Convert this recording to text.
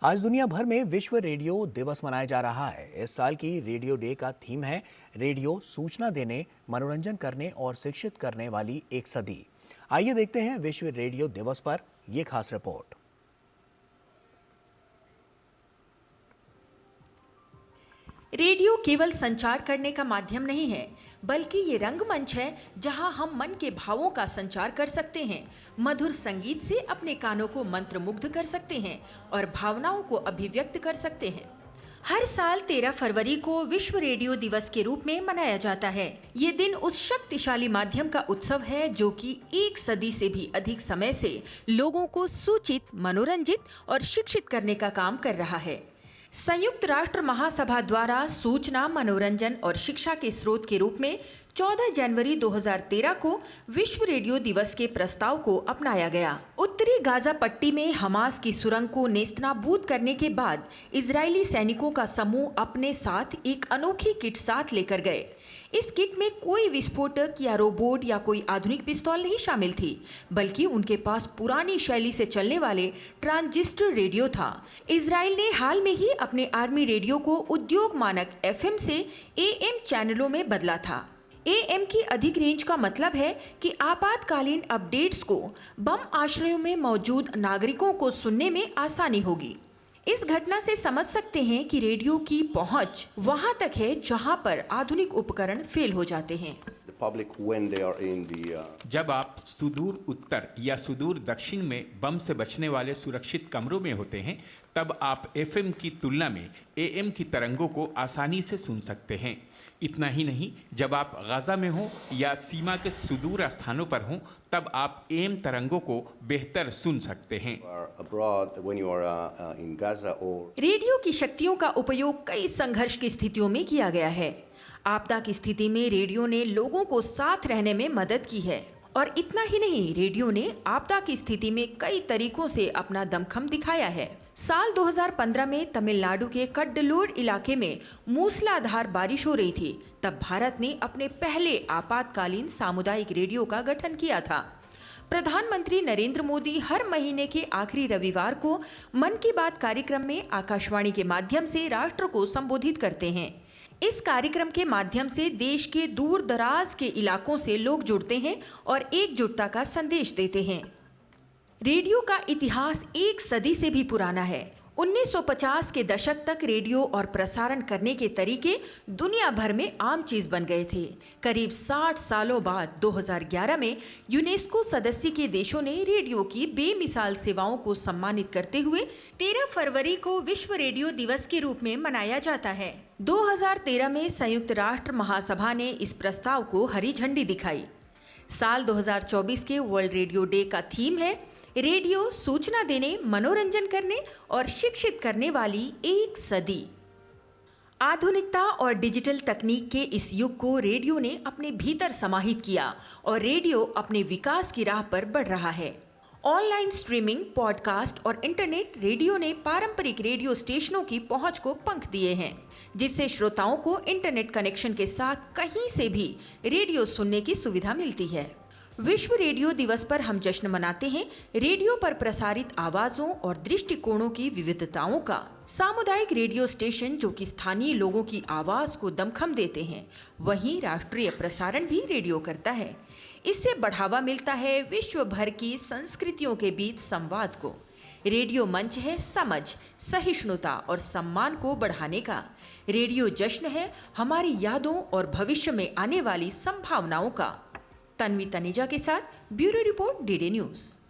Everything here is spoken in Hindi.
आज दुनिया भर में विश्व रेडियो दिवस मनाया जा रहा है। इस साल की रेडियो डे का थीम है रेडियो सूचना देने, मनोरंजन करने और शिक्षित करने वाली एक सदी। आइए देखते हैं विश्व रेडियो दिवस पर यह खास रिपोर्ट। रेडियो केवल संचार करने का माध्यम नहीं है, बल्कि ये रंगमंच है जहां हम मन के भावों का संचार कर सकते हैं, मधुर संगीत से अपने कानों को मंत्रमुग्ध कर सकते हैं और भावनाओं को अभिव्यक्त कर सकते हैं। हर साल 13 फरवरी को विश्व रेडियो दिवस के रूप में मनाया जाता है। ये दिन उस शक्तिशाली माध्यम का उत्सव है जो कि एक सदी से भी अधिक समय से लोगों को सूचित, मनोरंजित और शिक्षित करने का काम कर रहा है। संयुक्त राष्ट्र महासभा द्वारा सूचना, मनोरंजन और शिक्षा के स्रोत के रूप में 14 जनवरी 2013 को विश्व रेडियो दिवस के प्रस्ताव को अपनाया गया। उत्तरी गाजा पट्टी में हमास की सुरंग को नेस्तनाबूद करने के बाद इजरायली सैनिकों का समूह अपने साथ एक अनोखी किट साथ लेकर गए। इस किट में कोई विस्फोटक या रोबोट या कोई आधुनिक पिस्तौल नहीं शामिल थी, बल्कि उनके पास पुरानी शैली से चलने वाले ट्रांजिस्टर रेडियो था। इजराइल ने हाल में ही अपने आर्मी रेडियो को उद्योग मानक FM से AM चैनलों में बदला था। AM की अधिक रेंज का मतलब है कि आपातकालीन अपडेट्स को बम आश्रयों में मौजूद नागरिकों को सुनने में आसानी होगी। इस घटना से समझ सकते हैं कि रेडियो की पहुंच वहां तक है जहां पर आधुनिक उपकरण फेल हो जाते हैं। जब आप सुदूर उत्तर या सुदूर दक्षिण में बम से बचने वाले सुरक्षित कमरों में होते हैं, तब आप FM की तुलना में AM की तरंगों को आसानी से सुन सकते हैं। इतना ही नहीं, जब आप गाजा में हों या सीमा के सुदूर स्थानों पर हों, तब आप AM तरंगों को बेहतर सुन सकते हैं। रेडियो की शक्तियों का उपयोग कई संघर्ष की स्थितियों में किया गया है। आपदा की स्थिति में रेडियो ने लोगों को साथ रहने में मदद की है। और इतना ही नहीं, रेडियो ने आपदा की स्थिति में कई तरीकों से अपना दमखम दिखाया है। साल 2015 में तमिलनाडु के कड्डलूर इलाके में मूसलाधार बारिश हो रही थी। तब भारत ने अपने पहले आपातकालीन सामुदायिक रेडियो का गठन किया था। प्रधानमंत्री नरेंद्र मोदी हर महीने के आखिरी रविवार को मन की बात कार्यक्रम में आकाशवाणी के माध्यम से राष्ट्र को संबोधित करते हैं। इस कार्यक्रम के माध्यम से देश के दूर दराज के इलाकों से लोग जुड़ते हैं और एकजुटता का संदेश देते हैं। रेडियो का इतिहास एक सदी से भी पुराना है। 1950 के दशक तक रेडियो और प्रसारण करने के तरीके दुनिया भर में आम चीज बन गए थे। करीब 60 सालों बाद 2011 में यूनेस्को सदस्य के देशों ने रेडियो की बेमिसाल सेवाओं को सम्मानित करते हुए 13 फरवरी को विश्व रेडियो दिवस के रूप में मनाया जाता है। 2013 में संयुक्त राष्ट्र महासभा ने इस प्रस्ताव को हरी झंडी दिखाई। साल 2024 के वर्ल्ड रेडियो डे का थीम है रेडियो सूचना देने, मनोरंजन करने और शिक्षित करने वाली एक सदी। आधुनिकता और डिजिटल तकनीक के इस युग को रेडियो ने अपने भीतर समाहित किया और रेडियो अपने विकास की राह पर बढ़ रहा है। ऑनलाइन स्ट्रीमिंग, पॉडकास्ट और इंटरनेट रेडियो ने पारंपरिक रेडियो स्टेशनों की पहुंच को पंख दिए हैं, जिससे श्रोताओं को इंटरनेट कनेक्शन के साथ कहीं से भी रेडियो सुनने की सुविधा मिलती है। विश्व रेडियो दिवस पर हम जश्न मनाते हैं रेडियो पर प्रसारित आवाजों और दृष्टिकोणों की विविधताओं का। सामुदायिक रेडियो स्टेशन जो कि स्थानीय लोगों की आवाज को दमखम देते हैं, वहीं राष्ट्रीय प्रसारण भी रेडियो करता है। इससे बढ़ावा मिलता है विश्व भर की संस्कृतियों के बीच संवाद को। रेडियो मंच है समझ, सहिष्णुता और सम्मान को बढ़ाने का। रेडियो जश्न है हमारी यादों और भविष्य में आने वाली संभावनाओं का। तन्वी तनेजा के साथ ब्यूरो रिपोर्ट, DD न्यूज़।